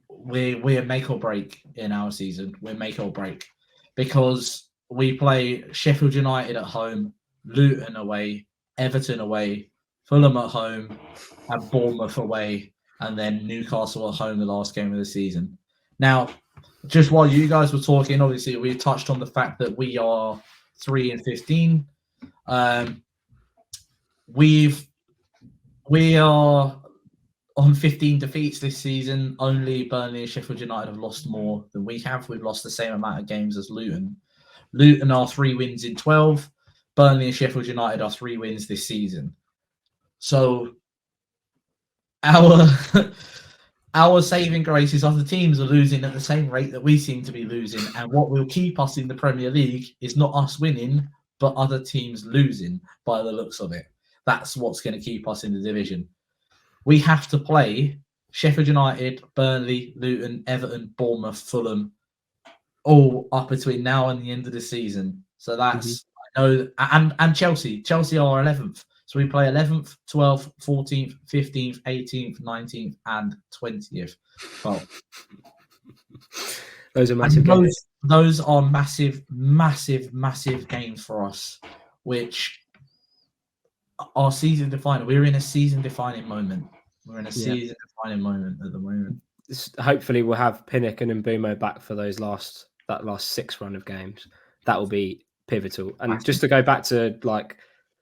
Speaker 4: we're make or break in our season. We're make or break because we play Sheffield United at home, Luton away, Everton away, Fulham at home, and Bournemouth away, and then Newcastle at home the last game of the season. Now, just while you guys were talking, obviously we touched on the fact that we are 3-15. We are on 15 defeats this season. Only Burnley and Sheffield United have lost more than we have. We've lost the same amount of games as Luton. Luton are 3 wins in 12. Burnley and Sheffield United are 3 wins this season. So our saving grace is other teams are losing at the same rate that we seem to be losing. And what will keep us in the Premier League is not us winning, but other teams losing by the looks of it. That's what's going to keep us in the division. We have to play Sheffield United, Burnley, Luton, Everton, Bournemouth, Fulham, all up between now and the end of the season. So that's, I know, and Chelsea. Chelsea are 11th. So we play 11th, 12th, 14th, 15th, 18th, 19th, and 20th. Well,
Speaker 1: those are massive games.
Speaker 4: Those are massive, massive, massive games for us, which are season defining. We're in a season defining moment. We're in a season defining moment at the moment.
Speaker 1: Hopefully, we'll have Pinnock and Mbumo back for that last 6 run of games. That will be pivotal. And just to go back to like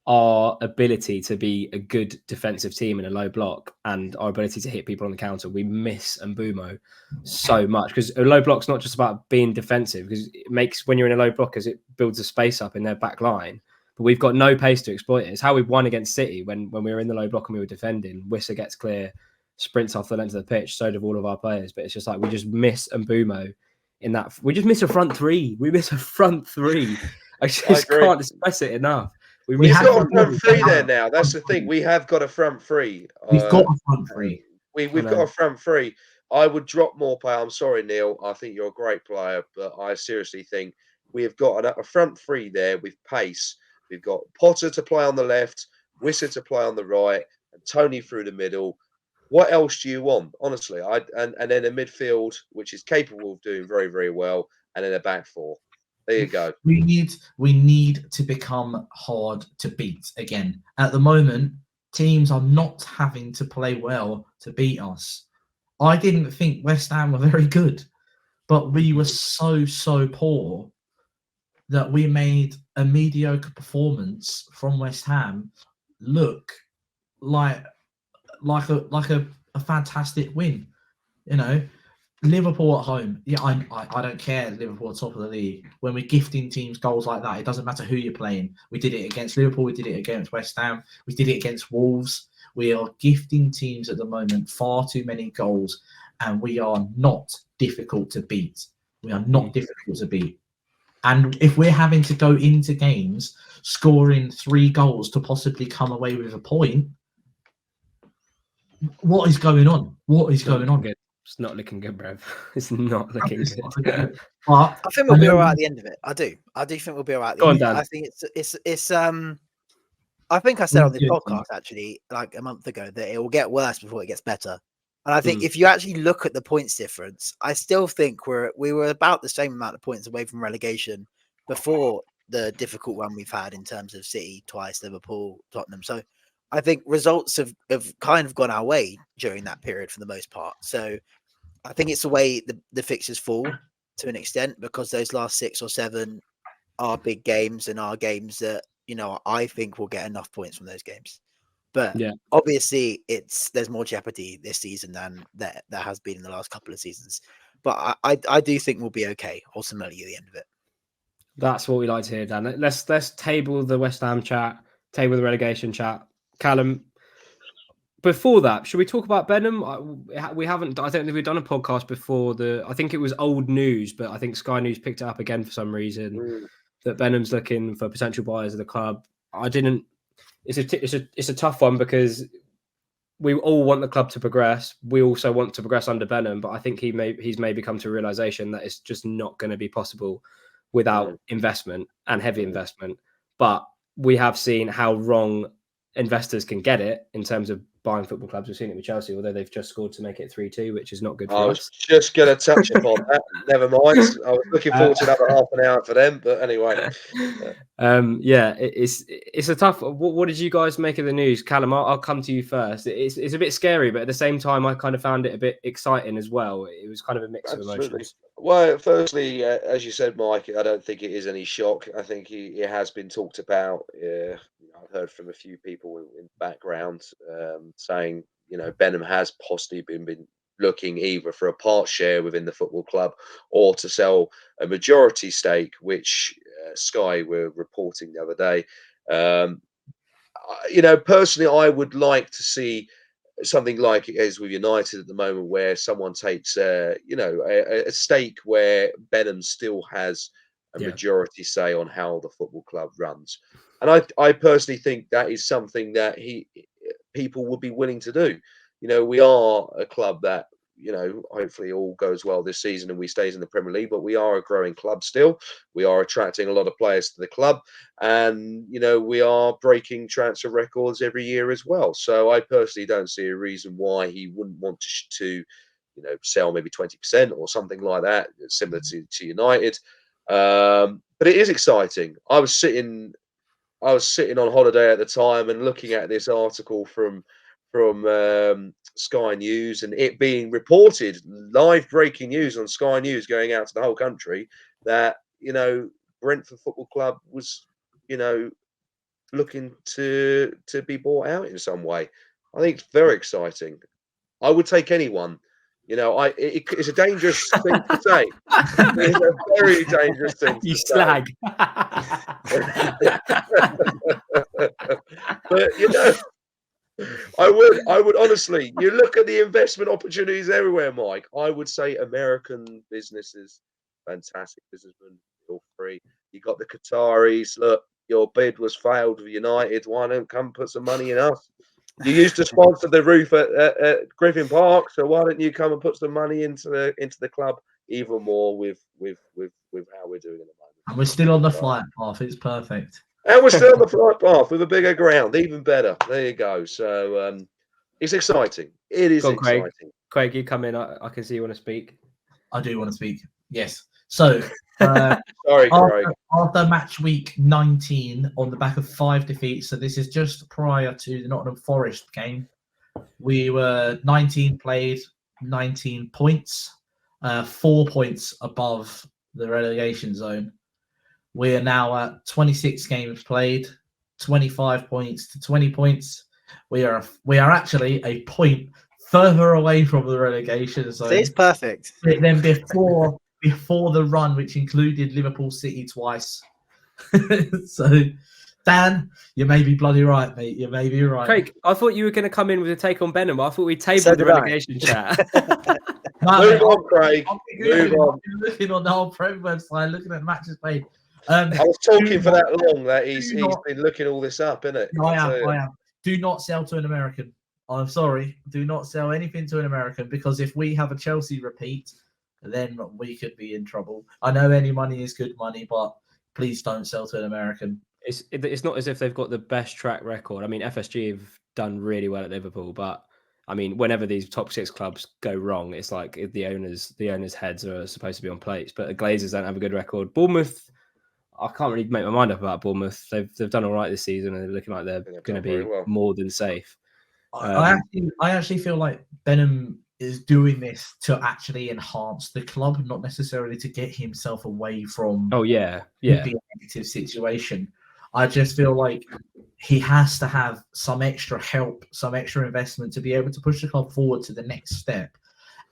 Speaker 1: our ability to be a good defensive team in a low block and our ability to hit people on the counter, we miss Mbumo so much because a low block's not just about being defensive, because it makes, when you're in a low block, as it builds a space up in their back line, but we've got no pace to exploit it. It's how we won against City when we were in the low block and we were defending. Wissa gets clear, sprints off the length of the pitch. So do all of our players. But it's just like we just miss Mbumo in that. We just miss a front three. We miss a front three. I just can't express it enough.
Speaker 2: We've got a front three there now. That's the thing. We have got a front three.
Speaker 4: We've got a front three.
Speaker 2: We've got a front three. I would drop more play. I'm sorry, Neil. I think you're a great player, but I seriously think we have got a front three there with pace. We've got Potter to play on the left, Wisser to play on the right, and Tony through the middle. What else do you want, honestly? And then a midfield which is capable of doing very, very well, and then a back four. There you go.
Speaker 4: We need to become hard to beat again. At the moment, teams are not having to play well to beat us. I didn't think West Ham were very good, but we were so poor that we made a mediocre performance from West Ham look like a fantastic win. You know, Liverpool at home. Yeah, I don't care. Liverpool top of the league. When we're gifting teams goals like that, it doesn't matter who you're playing. We did it against Liverpool. We did it against West Ham. We did it against Wolves. We are gifting teams at the moment far too many goals, and we are not difficult to beat. We are not difficult to beat. And if we're having to go into games scoring 3 goals to possibly come away with a point, what is going on? What is going on?
Speaker 1: It's not looking good, bruv. It's not looking good.
Speaker 3: I think we'll be all right at the end of it. I do think we'll be all right at the end. I think it's I think I said on this podcast actually like a month ago that it will get worse before it gets better. And I think if you actually look at the points difference, I still think we were about the same amount of points away from relegation before the difficult run we've had in terms of City twice, Liverpool, Tottenham. So I think results have kind of gone our way during that period for the most part. So I think it's the way the fixtures fall to an extent, because those last 6 or 7 are big games and are games that, you know, I think we'll get enough points from those games. But obviously there's more jeopardy this season than there has been in the last couple of seasons. But I do think we'll be okay ultimately at the end of it.
Speaker 1: That's what we like to hear, Dan. Let's table the West Ham chat, table the relegation chat. Callum, before that, should we talk about Benham? We haven't. I don't think we've done a podcast before. I think it was old news, but I think Sky News picked it up again for some reason that Benham's looking for potential buyers of the club. I didn't. It's a tough one because we all want the club to progress. We also want to progress under Benham, but I think he's maybe come to a realization that it's just not going to be possible without investment and heavy investment. But we have seen how wrong investors can get it in terms of buying football clubs. We've seen it with Chelsea, although they've just scored to make it 3-2, which is not good for us.
Speaker 2: I was just going to touch upon that. Never mind. I was looking forward to another half an hour for them, but anyway. It's
Speaker 1: a tough. What did you guys make of the news, Callum? I'll come to you first. It's a bit scary, but at the same time, I kind of found it a bit exciting as well. It was kind of a mix of emotions.
Speaker 2: Well, firstly, as you said, Mike, I don't think it is any shock. I think it has been talked about. I've heard from a few people in the background saying, you know, Benham has possibly been looking either for a part share within the football club or to sell a majority stake, which Sky were reporting the other day. You know, personally, I would like to see something like it is with United at the moment, where someone takes, a stake where Benham still has a majority say on how the football club runs. And I personally think that is something that people would be willing to do. You know, we are a club that, you know, hopefully all goes well this season and we stays in the Premier League, but we are a growing club still. We are attracting a lot of players to the club, and, you know, we are breaking transfer records every year as well. So I personally don't see a reason why he wouldn't want to you know, sell maybe 20% or something like that, similar to United. But it is exciting. I was sitting on holiday at the time and looking at this article from Sky News, and it being reported, live breaking news on Sky News going out to the whole country, that, you know, Brentford Football Club was, you know, looking to be bought out in some way. I think it's very exciting. I would take anyone. You know, it's a dangerous thing to say. It's a very dangerous thing to
Speaker 1: slag.
Speaker 2: But, you know, I would honestly. You look at the investment opportunities everywhere, Mike. I would say American businesses, fantastic businessmen, feel free. You got the Qataris. Look, your bid was failed with United. Why don't come put some money in us? You used to sponsor the roof at Griffin Park, so why don't you come and put some money into the club even more with how we're doing at the moment?
Speaker 4: And we're still on the flight path. It's perfect.
Speaker 2: And we're still on the flight path with a bigger ground, even better. There you go. So it's exciting. It is
Speaker 1: Go on, Craig.
Speaker 2: exciting.
Speaker 1: Craig, you come in. I can see you want to speak.
Speaker 4: I do want to speak. Yes. So,
Speaker 2: Sorry, Craig.
Speaker 4: after match week 19, on the back of 5 defeats, so this is just prior to the Nottingham Forest game, we were 19 played, 19 points, 4 points above the relegation zone. We are now at 26 games played, 25 points to 20 points. We are actually a point further away from the relegation zone.
Speaker 3: So it's perfect.
Speaker 4: Then before the run, which included Liverpool City twice. So, Dan, you may be bloody right, mate. You may be right.
Speaker 1: Craig, I thought you were going to come in with a take on Benham. I thought we tabled
Speaker 3: So
Speaker 1: the
Speaker 3: did I.
Speaker 1: relegation chat.
Speaker 2: Move on, Craig.
Speaker 4: Move on. I'm looking on the whole Prem website, looking at matches played.
Speaker 2: I was talking for that long that he's been looking all this up, isn't it?
Speaker 4: I am. Do not sell to an American. I'm sorry. Do not sell anything to an American, because if we have a Chelsea repeat, then we could be in trouble. I know any money is good money, but please don't sell to an American.
Speaker 1: It's not as if they've got the best track record. I mean, FSG have done really well at Liverpool, but I mean, whenever these top 6 clubs go wrong, it's like the owners' heads are supposed to be on plates. But the Glazers don't have a good record. Bournemouth, I can't really make my mind up about Bournemouth. They've done all right this season, and they're looking like they're going to be more than safe.
Speaker 4: I actually feel like Benham is doing this to actually enhance the club, not necessarily to get himself away from
Speaker 1: the
Speaker 4: negative situation. I just feel like he has to have some extra help, some extra investment to be able to push the club forward to the next step.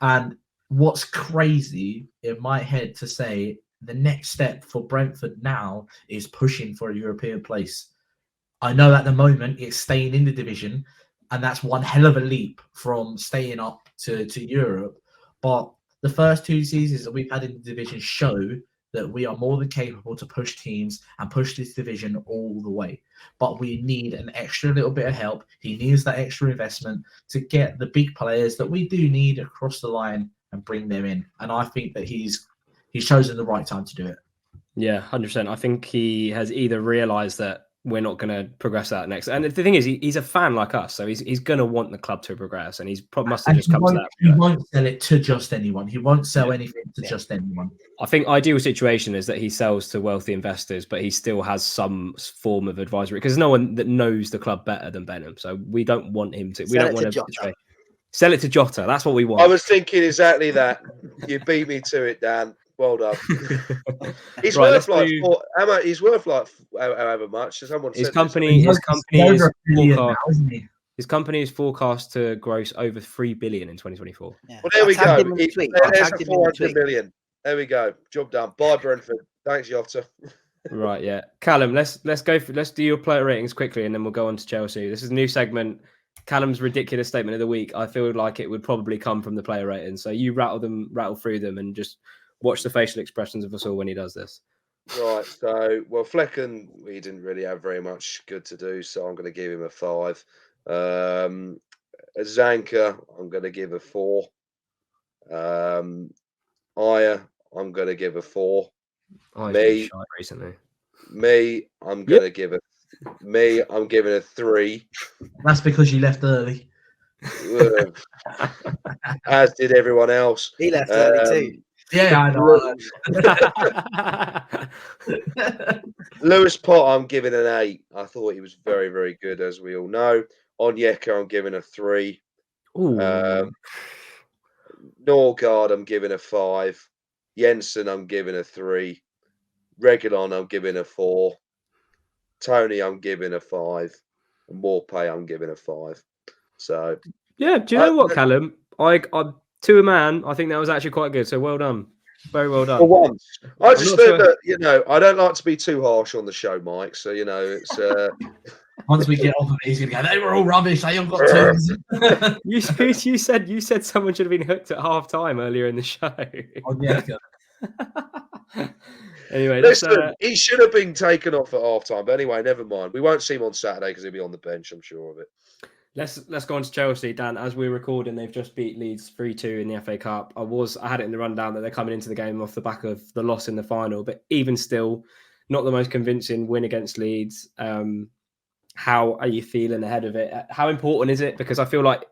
Speaker 4: And what's crazy in my head to say, the next step for Brentford now is pushing for a European place. I know at the moment it's staying in the division, and that's one hell of a leap from staying up to Europe. But the first 2 seasons that we've had in the division show that we are more than capable to push teams and push this division all the way. But we need an extra little bit of help. He needs that extra investment to get the big players that we do need across the line and bring them in. And I think that he's chosen the right time to do it.
Speaker 1: Yeah, 100%. I think he has either realised that we're not going to progress that next. And the thing is, he's a fan like us, so he's going to want the club to progress, and he's probably must have just come to that.
Speaker 4: He won't sell it to just anyone. He won't sell anything to just anyone.
Speaker 1: I think ideal situation is that he sells to wealthy investors, but he still has some form of advisory, because there's no one that knows the club better than Benham. So we don't want him to. We don't want to sell it to Jota. That's what we want.
Speaker 2: I was thinking exactly that. You beat me to it, Dan. Well done. He's worth like however much. Someone
Speaker 1: his
Speaker 2: said
Speaker 1: company his company is forecast to gross over 3 billion in 2024.
Speaker 2: Yeah. Well, there we go. There's a 400 million. There we go. Job done. Bye, Brentford. Thanks, Jota.
Speaker 1: Right, yeah. Callum, let's do your player ratings quickly, and then we'll go on to Chelsea. This is a new segment. Callum's ridiculous statement of the week. I feel like it would probably come from the player ratings. So you rattle through them, and just watch the facial expressions of us all when he does this.
Speaker 2: Right. So, Flecken, he didn't really have very much good to do, so I'm going to give him a 5. Zanka, I'm going to give a 4. Aya, I'm going to give a 4. Me, I'm going to give a. I'm giving a 3.
Speaker 4: That's because you left early.
Speaker 2: As did everyone else.
Speaker 3: He left early too.
Speaker 4: Yeah, I
Speaker 2: know. Lewis Potter, I'm giving an 8. I thought he was very, very good, as we all know. Onyeka, I'm giving a 3. Norgard, I'm giving a 5. Jensen, I'm giving a 3. Reguilon, I'm giving a 4. Tony, I'm giving a 5. And Morpay, I'm giving a 5. So
Speaker 1: yeah, do you know what, Callum? I to a man, I think that was actually quite good. So well done, very well done.
Speaker 2: For once, I just think that I don't like to be too harsh on the show, Mike. So it's
Speaker 4: Once we get off of it, he's going to go, they were all rubbish. They all got twos.
Speaker 1: You said someone should have been hooked at half time earlier in the show.
Speaker 4: Oh, yeah,
Speaker 1: Anyway,
Speaker 2: listen, he should have been taken off at half time. But anyway, never mind. We won't see him on Saturday because he'll be on the bench, I'm sure of it.
Speaker 1: Let's go on to Chelsea, Dan. As we're recording, they've just beat Leeds 3-2 in the FA Cup. I had it in the rundown that they're coming into the game off the back of the loss in the final, but even still, not the most convincing win against Leeds. How are you feeling ahead of it? How important is it? Because I feel like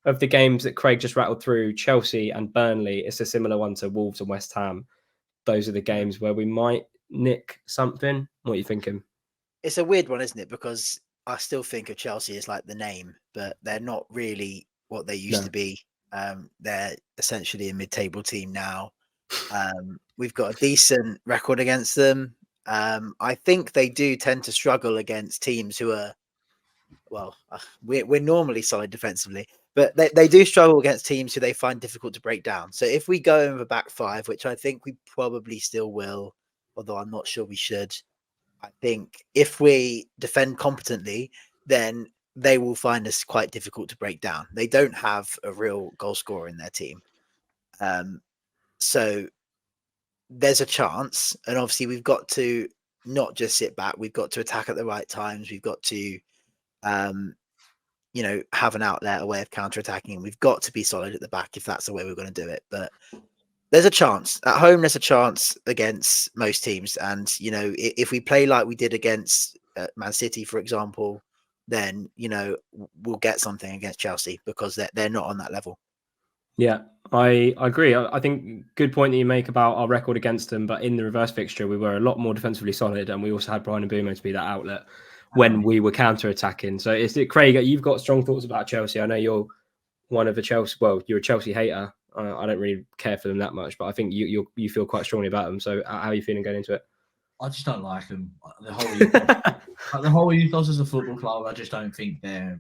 Speaker 1: of the games that Craig just rattled through, Chelsea and Burnley, it's a similar one to Wolves and West Ham. Those are the games where we might nick something. What are you thinking?
Speaker 3: It's a weird one, isn't it? Because I still think of Chelsea as like the name, but they're not really what they used to be. They're essentially a mid-table team now. We've got a decent record against them. I think they do tend to struggle against teams who are, well, we're normally solid defensively, but they do struggle against teams who they find difficult to break down. So if we go in with a back five, which I think we probably still will, although I'm not sure we should, I think if we defend competently, then they will find us quite difficult to break down. They don't have a real goal scorer in their team. So there's a chance. And obviously we've got to not just sit back. We've got to attack at the right times. We've got to, have an outlet, a way of counter-attacking. And we've got to be solid at the back if that's the way we're going to do it. But there's a chance at home. There's a chance against most teams. And, if we play like we did against Man City, for example, then, we'll get something against Chelsea because they're not on that level.
Speaker 1: Yeah, I agree. I think good point that you make about our record against them, but in the reverse fixture, we were a lot more defensively solid, and we also had Brian Mbeumo to be that outlet when we were counter-attacking. So Craig, you've got strong thoughts about Chelsea. I know you're one of the Chelsea, well, you're a Chelsea hater. I don't really care for them that much, but I think you feel quite strongly about them. So how are you feeling going into it?
Speaker 4: I just don't like them. The whole ethos as a football club, I just don't think they're.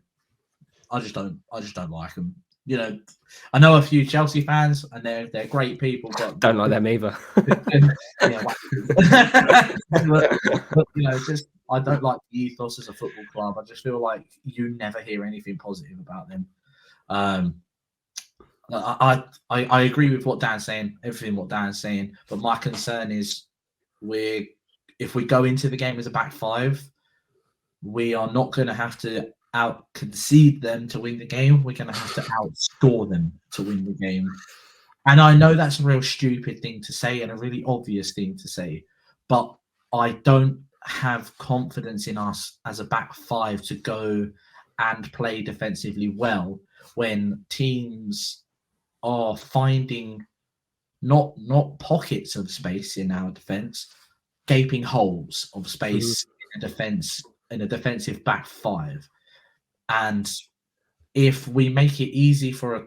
Speaker 4: I just don't like them. I know a few Chelsea fans, and they're great people, but
Speaker 1: don't like them either.
Speaker 4: but just I don't like the ethos as a football club. I just feel like you never hear anything positive about them. I agree with what Dan's saying, everything what Dan's saying, but my concern is if we go into the game as a back five, we are not going to have to out concede them to win the game. We're going to have to outscore them to win the game. And I know that's a real stupid thing to say and a really obvious thing to say, but I don't have confidence in us as a back five to go and play defensively well when teams are finding not pockets of space in our defense, gaping holes of space in a defensive back five. And if we make it easy for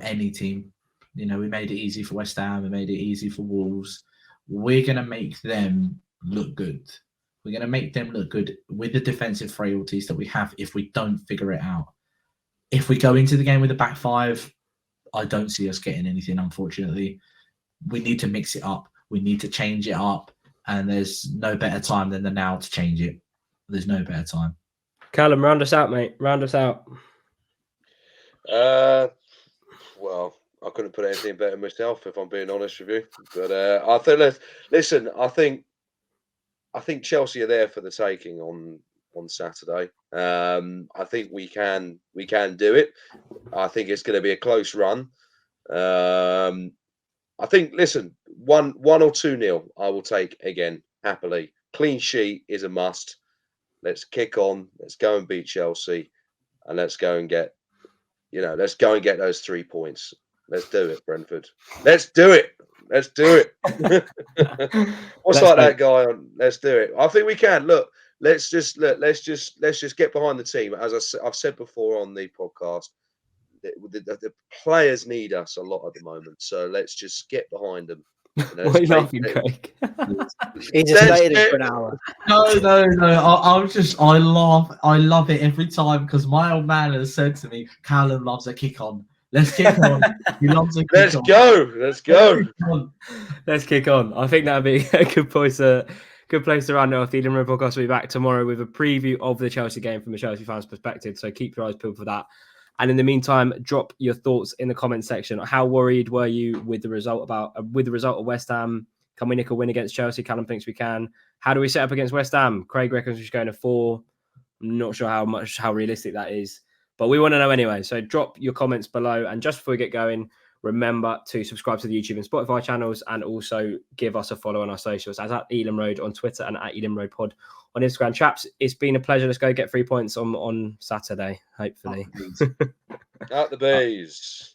Speaker 4: any team, we made it easy for West Ham, we made it easy for Wolves, we're going to make them look good. We're going to make them look good with the defensive frailties that we have if we don't figure it out. If we go into the game with a back five, I don't see us getting anything, unfortunately. We need to mix it up. We need to change it up. And there's no better time than the now to change it. There's no better time.
Speaker 1: Callum, round us out, mate. Round us out.
Speaker 2: Well, I couldn't put anything better myself, if I'm being honest with you. But I think, listen, I think Chelsea are there for the taking on Saturday. I think we can do it. I think it's going to be a close run. I think, listen, 1 or 2-0, I will take again happily. Clean sheet is a must. Let's kick on. Let's go and beat Chelsea, and let's go and get those 3 points. Let's do it, Brentford. Let's do it. Let's do it. That guy on? Let's do it. I think we can. Look, let's just get behind the team. As I've said before on the podcast, the players need us a lot at the moment. So let's just get behind them.
Speaker 1: What are you laughing, Craig?
Speaker 3: He just waited for an hour.
Speaker 4: No. I love it every time because my old man has said to me, Callum loves a kick on. Let's kick on. He loves a kick on.
Speaker 2: Let's go.
Speaker 1: Let's kick on. I think that'd be a good point to good place to round it off. The Ealing Road podcast will be back tomorrow with a preview of the Chelsea game from a Chelsea fan's perspective. So keep your eyes peeled for that. And in the meantime, drop your thoughts in the comment section. How worried were you with the result of West Ham? Can we nick a win against Chelsea? Callum thinks we can. How do we set up against West Ham? Craig reckons we should go in a 4. I'm not sure how realistic that is, but we want to know anyway. So drop your comments below. And just before we get going, remember to subscribe to the YouTube and Spotify channels, and also give us a follow on our socials as at Ealing Road on Twitter and at Ealing Road Pod on Instagram. Chaps, it's been a pleasure. Let's go get 3 points on Saturday, hopefully.
Speaker 2: Out the bees.